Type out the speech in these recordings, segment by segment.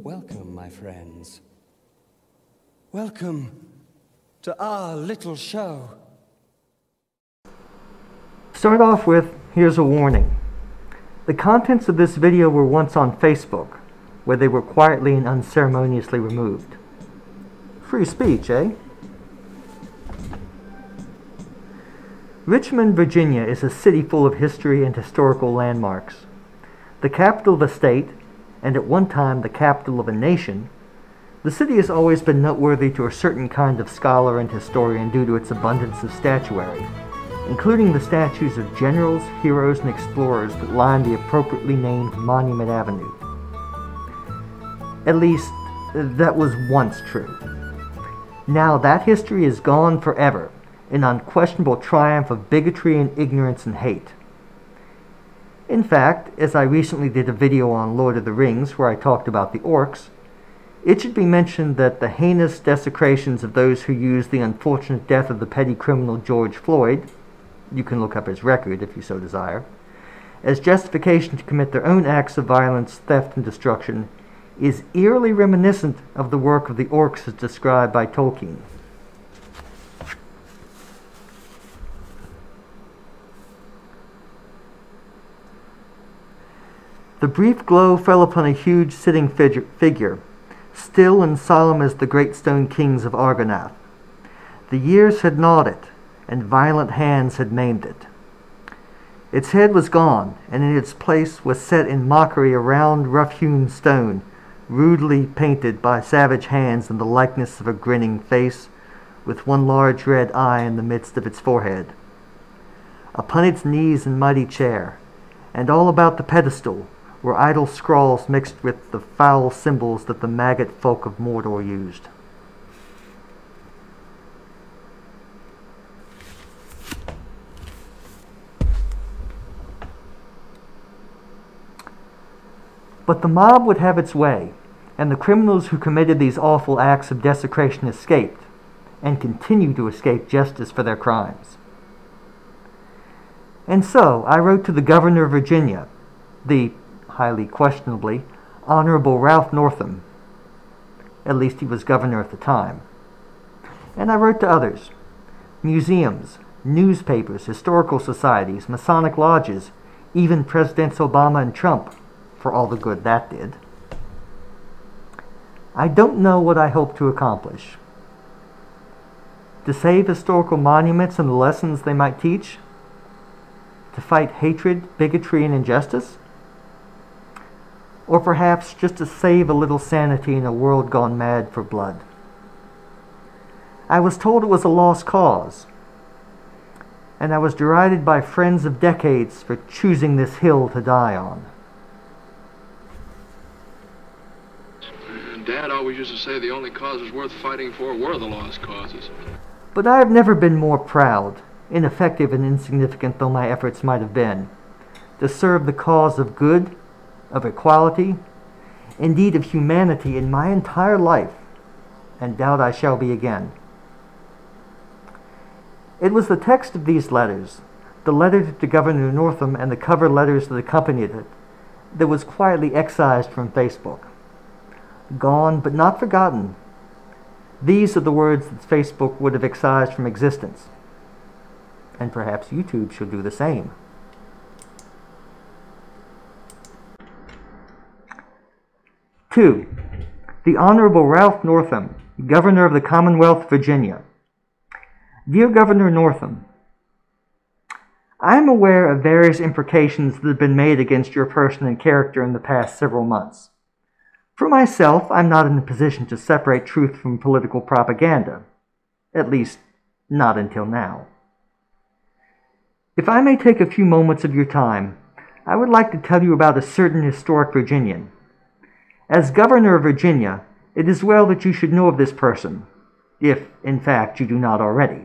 Welcome, my friends. Welcome to our little show. Start off with, here's a warning. The contents of this video were once on Facebook, where they were quietly and unceremoniously removed. Free speech, eh? Richmond, Virginia is a city full of history and historical landmarks. The capital of a state, and at one time the capital of a nation, the city has always been noteworthy to a certain kind of scholar and historian due to its abundance of statuary, including the statues of generals, heroes, and explorers that line the appropriately named Monument Avenue. At least, that was once true. Now that history is gone forever, an unquestionable triumph of bigotry and ignorance and hate. In fact, as I recently did a video on Lord of the Rings where I talked about the orcs, it should be mentioned that the heinous desecrations of those who used the unfortunate death of the petty criminal George Floyd, you can look up his record if you so desire, as justification to commit their own acts of violence, theft, and destruction, is eerily reminiscent of the work of the orcs as described by Tolkien. The brief glow fell upon a huge sitting figure, still and solemn as the great stone kings of Argonath. The years had gnawed it, and violent hands had maimed it. Its head was gone, and in its place was set in mockery a round, rough-hewn stone, rudely painted by savage hands in the likeness of a grinning face, with one large red eye in the midst of its forehead. Upon its knees in mighty chair, and all about the pedestal, were idle scrawls mixed with the foul symbols that the maggot folk of Mordor used. But the mob would have its way, and the criminals who committed these awful acts of desecration escaped, and continue to escape justice for their crimes. And so I wrote to the governor of Virginia, the highly questionably Honorable Ralph Northam. At least he was governor at the time. And I wrote to others, museums, newspapers, historical societies, Masonic lodges, even Presidents Obama and Trump, for all the good that did. I don't know what I hope to accomplish. To save historical monuments and the lessons they might teach? To fight hatred, bigotry, and injustice? Or perhaps just to save a little sanity in a world gone mad for blood. I was told it was a lost cause, and I was derided by friends of decades for choosing this hill to die on. Dad always used to say the only causes worth fighting for were the lost causes. But I have never been more proud, ineffective and insignificant though my efforts might have been, to serve the cause of good, of equality, indeed of humanity in my entire life, and doubt I shall be again. It was the text of these letters, the letter to Governor Northam and the cover letters that accompanied it, that was quietly excised from Facebook. Gone but not forgotten. These are the words that Facebook would have excised from existence. And perhaps YouTube should do the same. Two, the Honorable Ralph Northam, Governor of the Commonwealth of Virginia. Dear Governor Northam, I am aware of various imprecations that have been made against your person and character in the past several months. For myself, I'm not in a position to separate truth from political propaganda, at least not until now. If I may take a few moments of your time, I would like to tell you about a certain historic Virginian. As Governor of Virginia, it is well that you should know of this person, if, in fact, you do not already.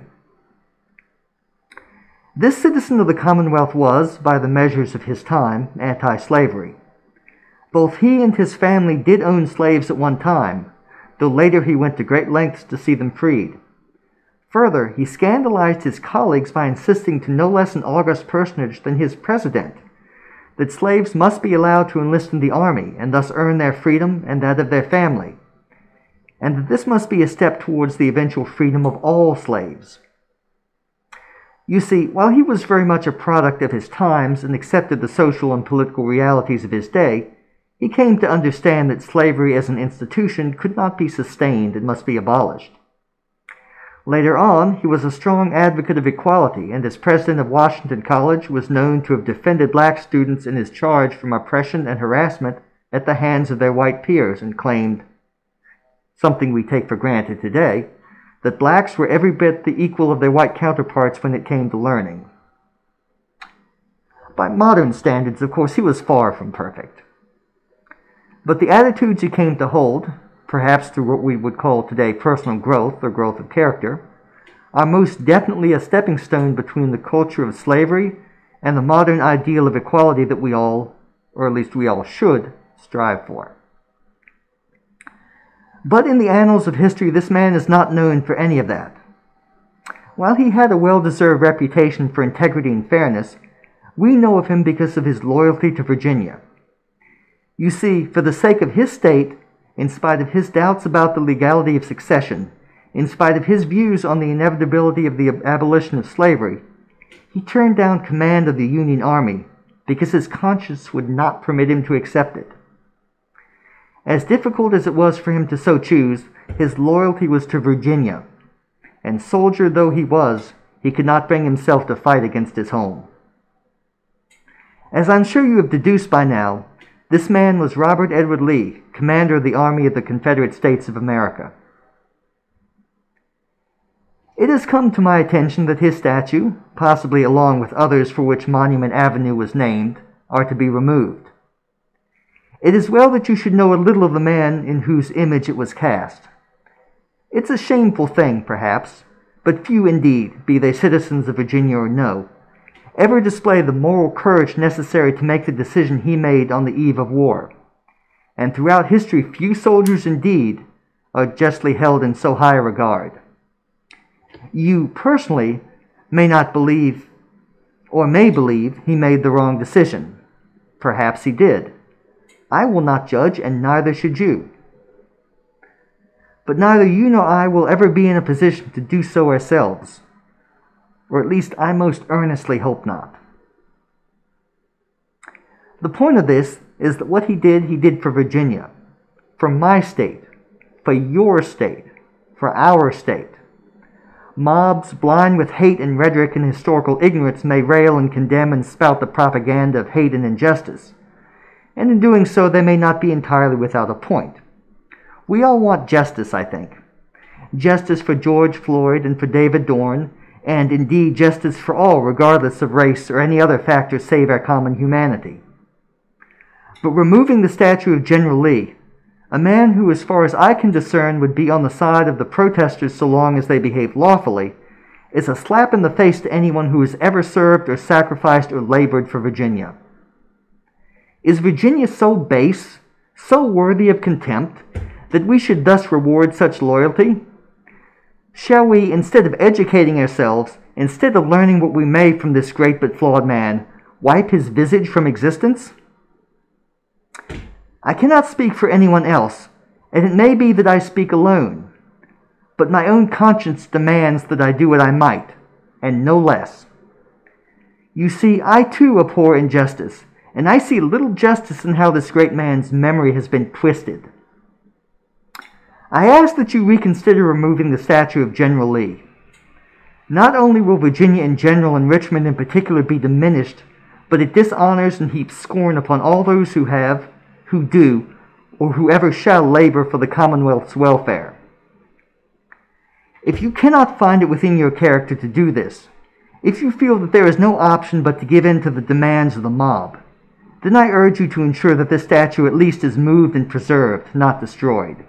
This citizen of the Commonwealth was, by the measures of his time, anti-slavery. Both he and his family did own slaves at one time, though later he went to great lengths to see them freed. Further, he scandalized his colleagues by insisting to no less an august personage than his president that slaves must be allowed to enlist in the army and thus earn their freedom and that of their family, and that this must be a step towards the eventual freedom of all slaves. You see, while he was very much a product of his times and accepted the social and political realities of his day, he came to understand that slavery as an institution could not be sustained and must be abolished. Later on, he was a strong advocate of equality, and as president of Washington College was known to have defended black students in his charge from oppression and harassment at the hands of their white peers, and claimed, something we take for granted today, that blacks were every bit the equal of their white counterparts when it came to learning. By modern standards, of course, he was far from perfect. But the attitudes he came to hold, perhaps through what we would call today personal growth or growth of character, are most definitely a stepping stone between the culture of slavery and the modern ideal of equality that we all, or at least we all should, strive for. But in the annals of history, this man is not known for any of that. While he had a well-deserved reputation for integrity and fairness, we know of him because of his loyalty to Virginia. You see, for the sake of his state, in spite of his doubts about the legality of succession, in spite of his views on the inevitability of the abolition of slavery, he turned down command of the Union Army because his conscience would not permit him to accept it. As difficult as it was for him to so choose, his loyalty was to Virginia, and soldier though he was, he could not bring himself to fight against his home. As I'm sure you have deduced by now, this man was Robert Edward Lee, commander of the Army of the Confederate States of America. It has come to my attention that his statue, possibly along with others for which Monument Avenue was named, are to be removed. It is well that you should know a little of the man in whose image it was cast. It's a shameful thing, perhaps, but few indeed, be they citizens of Virginia or no, ever display the moral courage necessary to make the decision he made on the eve of war. And throughout history, few soldiers indeed are justly held in so high a regard. You personally may not believe, or may believe, he made the wrong decision. Perhaps he did. I will not judge, and neither should you. But neither you nor I will ever be in a position to do so ourselves. Or at least I most earnestly hope not. The point of this is that what he did for Virginia, for my state, for your state, for our state. Mobs blind with hate and rhetoric and historical ignorance may rail and condemn and spout the propaganda of hate and injustice, and in doing so they may not be entirely without a point. We all want justice, I think. Justice for George Floyd and for David Dorn, and indeed justice for all, regardless of race or any other factor save our common humanity. But removing the statue of General Lee, a man who, as far as I can discern, would be on the side of the protesters so long as they behave lawfully, is a slap in the face to anyone who has ever served or sacrificed or labored for Virginia. Is Virginia so base, so worthy of contempt, that we should thus reward such loyalty? Shall we, instead of educating ourselves, instead of learning what we may from this great but flawed man, wipe his visage from existence? I cannot speak for anyone else, and it may be that I speak alone, but my own conscience demands that I do what I might, and no less. You see, I too abhor injustice, and I see little justice in how this great man's memory has been twisted. I ask that you reconsider removing the statue of General Lee. Not only will Virginia in general and Richmond in particular be diminished, but it dishonors and heaps scorn upon all those who have, who do, or whoever shall labor for the Commonwealth's welfare. If you cannot find it within your character to do this, if you feel that there is no option but to give in to the demands of the mob, then I urge you to ensure that this statue at least is moved and preserved, not destroyed.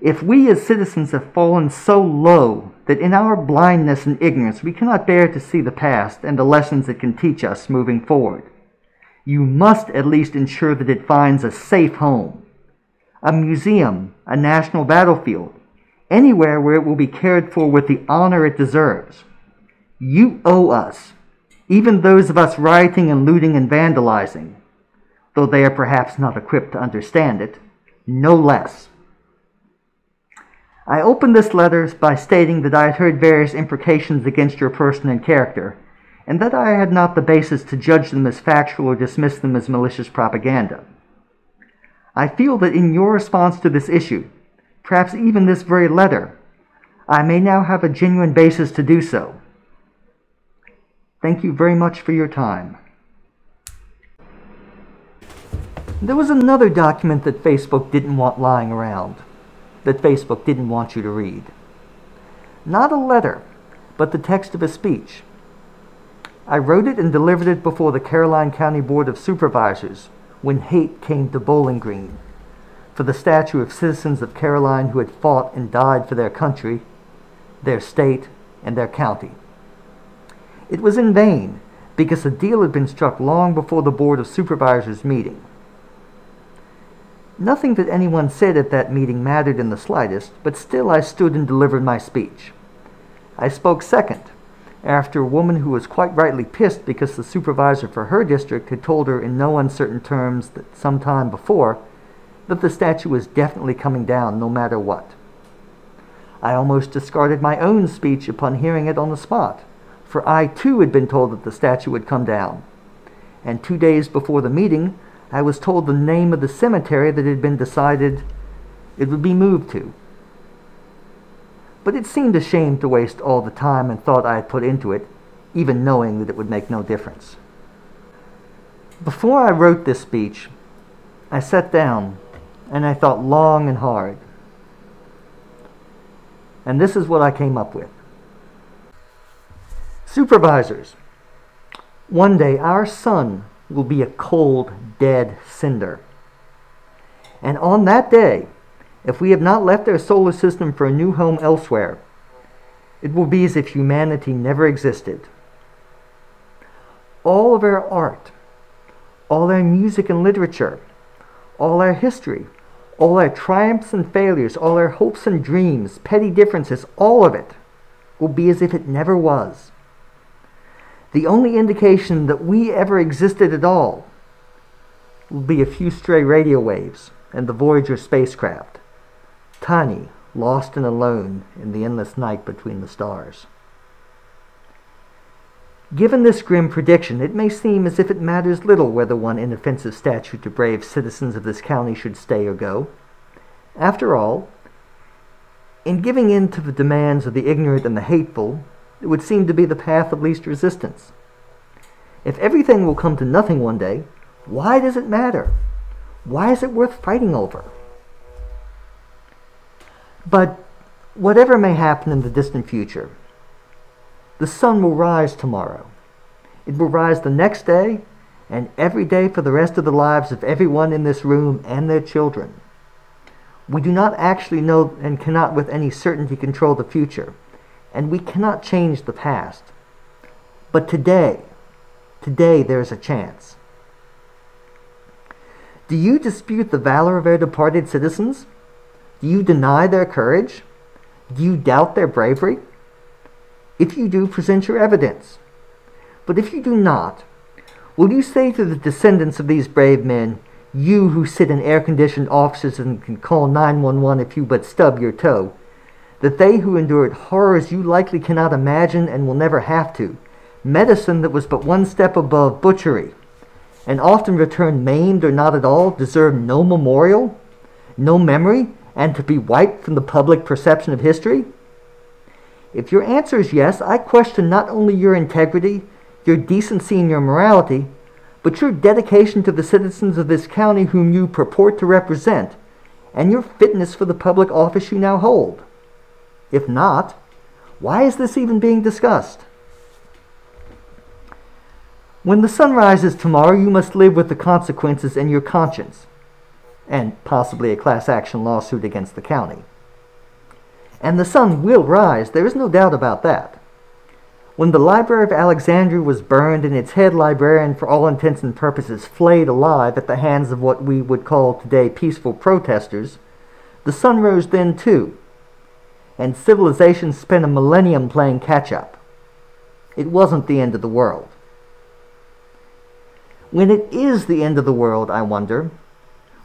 If we as citizens have fallen so low that in our blindness and ignorance we cannot bear to see the past and the lessons it can teach us moving forward, you must at least ensure that it finds a safe home a museum, a national battlefield, anywhere where it will be cared for with the honor it deserves. You owe us, even those of us rioting and looting and vandalizing, though they are perhaps not equipped to understand it, no less. I opened this letter by stating that I had heard various imprecations against your person and character, and that I had not the basis to judge them as factual or dismiss them as malicious propaganda. I feel that in your response to this issue, perhaps even this very letter, I may now have a genuine basis to do so. Thank you very much for your time. There was another document that Facebook didn't want lying around, that Facebook didn't want you to read. Not a letter, but the text of a speech. I wrote it and delivered it before the Caroline County Board of Supervisors when hate came to Bowling Green, for the statue of citizens of Caroline who had fought and died for their country, their state, and their county. It was in vain, because a deal had been struck long before the Board of Supervisors meeting. Nothing that anyone said at that meeting mattered in the slightest, but still I stood and delivered my speech. I spoke second, after a woman who was quite rightly pissed because the supervisor for her district had told her in no uncertain terms that some time before that the statue was definitely coming down no matter what. I almost discarded my own speech upon hearing it on the spot, for I too had been told that the statue would come down, and 2 days before the meeting I was told the name of the cemetery that had been decided it would be moved to. But it seemed a shame to waste all the time and thought I had put into it, even knowing that it would make no difference. Before I wrote this speech, I sat down and I thought long and hard. And this is what I came up with. Supervisors, one day our sun will be a cold, dead cinder. And on that day, if we have not left our solar system for a new home elsewhere, it will be as if humanity never existed. All of our art, all our music and literature, all our history, all our triumphs and failures, all our hopes and dreams, petty differences, all of it will be as if it never was. The only indication that we ever existed at all will be a few stray radio waves and the Voyager spacecraft, tiny, lost and alone in the endless night between the stars. Given this grim prediction, it may seem as if it matters little whether one inoffensive statue to brave citizens of this county should stay or go. After all, in giving in to the demands of the ignorant and the hateful, it would seem to be the path of least resistance. If everything will come to nothing one day, why does it matter? Why is it worth fighting over? But whatever may happen in the distant future, the sun will rise tomorrow. It will rise the next day and every day for the rest of the lives of everyone in this room and their children. We do not actually know and cannot with any certainty control the future, and we cannot change the past. But today there is a chance. Do you dispute the valor of our departed citizens? Do you deny their courage? Do you doubt their bravery? If you do, present your evidence. But if you do not, will you say to the descendants of these brave men, you who sit in air-conditioned offices and can call 911 if you but stub your toe, that they who endured horrors you likely cannot imagine and will never have to, medicine that was but one step above butchery, and often returned maimed or not at all, deserve no memorial, no memory, and to be wiped from the public perception of history? If your answer is yes, I question not only your integrity, your decency, and your morality, but your dedication to the citizens of this county whom you purport to represent, and your fitness for the public office you now hold. If not, why is this even being discussed? When the sun rises tomorrow, you must live with the consequences in your conscience, and possibly a class action lawsuit against the county. And the sun will rise, there is no doubt about that. When the Library of Alexandria was burned and its head librarian, for all intents and purposes, flayed alive at the hands of what we would call today peaceful protesters, the sun rose then too, and civilization spent a millennium playing catch-up. It wasn't the end of the world. When it is the end of the world, I wonder,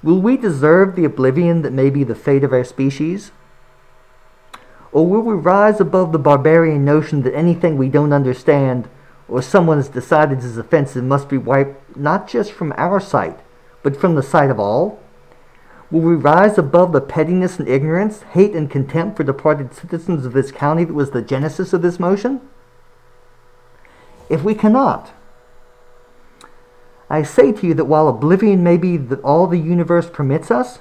will we deserve the oblivion that may be the fate of our species? Or will we rise above the barbarian notion that anything we don't understand or someone has decided is offensive must be wiped not just from our sight, but from the sight of all? Will we rise above the pettiness and ignorance, hate and contempt for departed citizens of this county that was the genesis of this motion? If we cannot, I say to you that while oblivion may be all the universe permits us,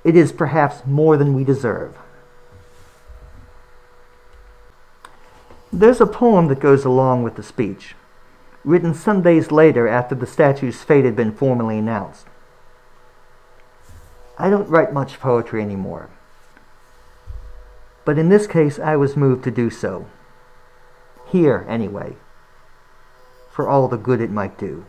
it is perhaps more than we deserve. There's a poem that goes along with the speech, written some days later after the statue's fate had been formally announced. I don't write much poetry anymore, but in this case I was moved to do so. Here, anyway, for all the good it might do.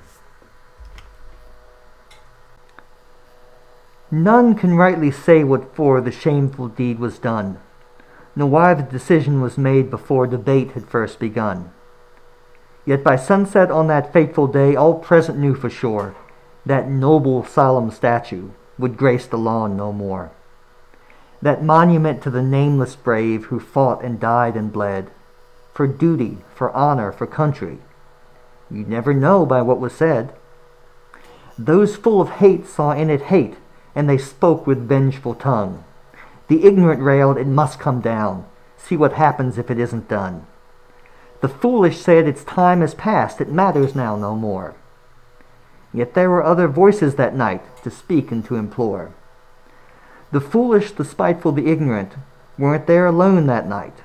None can rightly say what for the shameful deed was done, nor why the decision was made before debate had first begun. Yet by sunset on that fateful day, all present knew for sure that noble, solemn statue would grace the lawn no more. That monument to the nameless brave who fought and died and bled, for duty, for honor, for country. You never know by what was said. Those full of hate saw in it hate, and they spoke with vengeful tongue. The ignorant railed, it must come down. See what happens if it isn't done. The foolish said, its time has passed, it matters now no more. Yet there were other voices that night to speak and to implore. The foolish, the spiteful, the ignorant weren't there alone that night.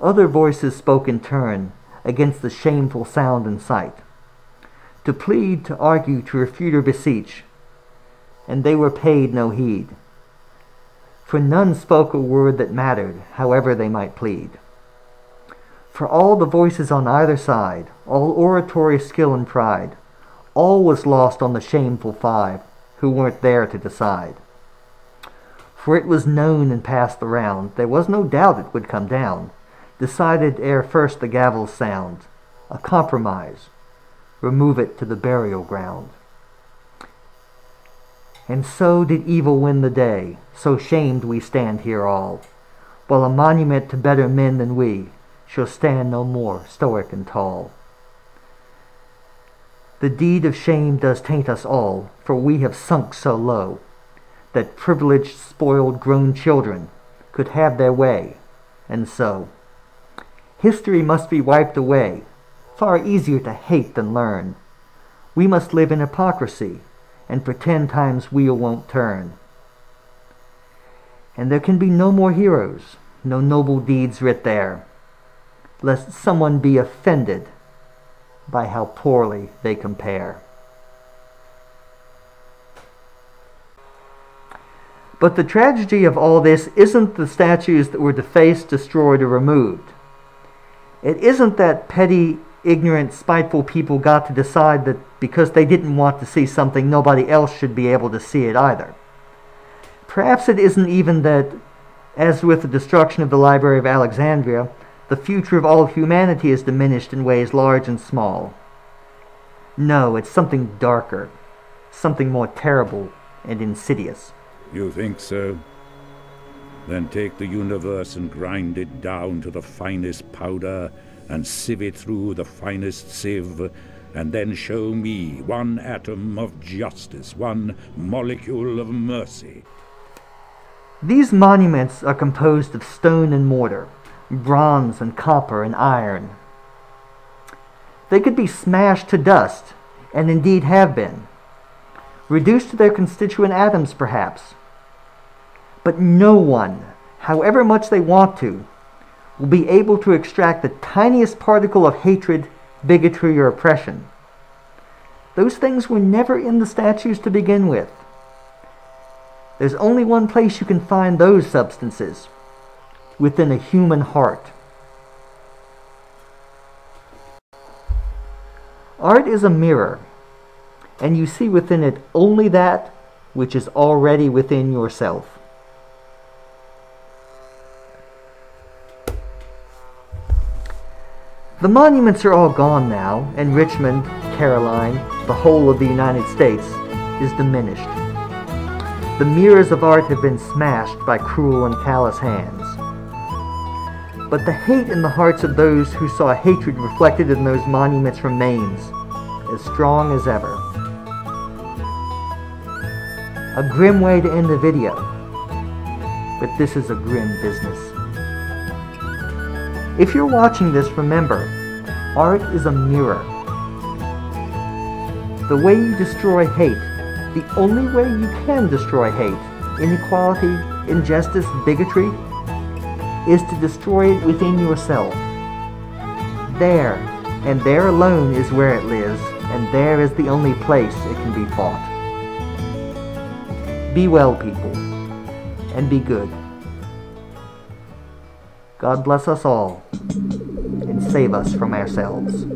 Other voices spoke in turn against the shameful sound and sight. To plead, to argue, to refute or beseech, and they were paid no heed. For none spoke a word that mattered, however they might plead. For all the voices on either side, all oratory skill and pride, all was lost on the shameful five who weren't there to decide. For it was known and passed around, there was no doubt it would come down, decided ere first the gavel's sound, a compromise, remove it to the burial ground. And so did evil win the day, so shamed we stand here all, while a monument to better men than we shall stand no more stoic and tall. The deed of shame does taint us all, for we have sunk so low, that privileged, spoiled, grown children could have their way, and so history must be wiped away, far easier to hate than learn. We must live in hypocrisy, and pretend time's wheel won't turn. And there can be no more heroes, no noble deeds writ there, lest someone be offended by how poorly they compare. But the tragedy of all this isn't the statues that were defaced, destroyed, or removed. It isn't that petty, ignorant, spiteful people got to decide that because they didn't want to see something, nobody else should be able to see it either. Perhaps it isn't even that, as with the destruction of the Library of Alexandria, the future of all humanity is diminished in ways large and small. No, it's something darker, something more terrible and insidious. You think so? Then take the universe and grind it down to the finest powder and sieve it through the finest sieve, and then show me one atom of justice, one molecule of mercy. These monuments are composed of stone and mortar, bronze and copper and iron. They could be smashed to dust, and indeed have been, reduced to their constituent atoms perhaps. But no one, however much they want to, will be able to extract the tiniest particle of hatred, bigotry, or oppression. Those things were never in the statues to begin with. There's only one place you can find those substances: within a human heart. Art is a mirror, and you see within it only that which is already within yourself. The monuments are all gone now, and Richmond, Caroline, the whole of the United States, is diminished. The mirrors of art have been smashed by cruel and callous hands. But the hate in the hearts of those who saw hatred reflected in those monuments remains as strong as ever. A grim way to end the video, but this is a grim business. If you're watching this, remember, art is a mirror. The way you destroy hate, the only way you can destroy hate, inequality, injustice, bigotry, is to destroy it within yourself. There, and there alone is where it lives, and there is the only place it can be fought. Be well, people, and be good. God bless us all, and save us from ourselves.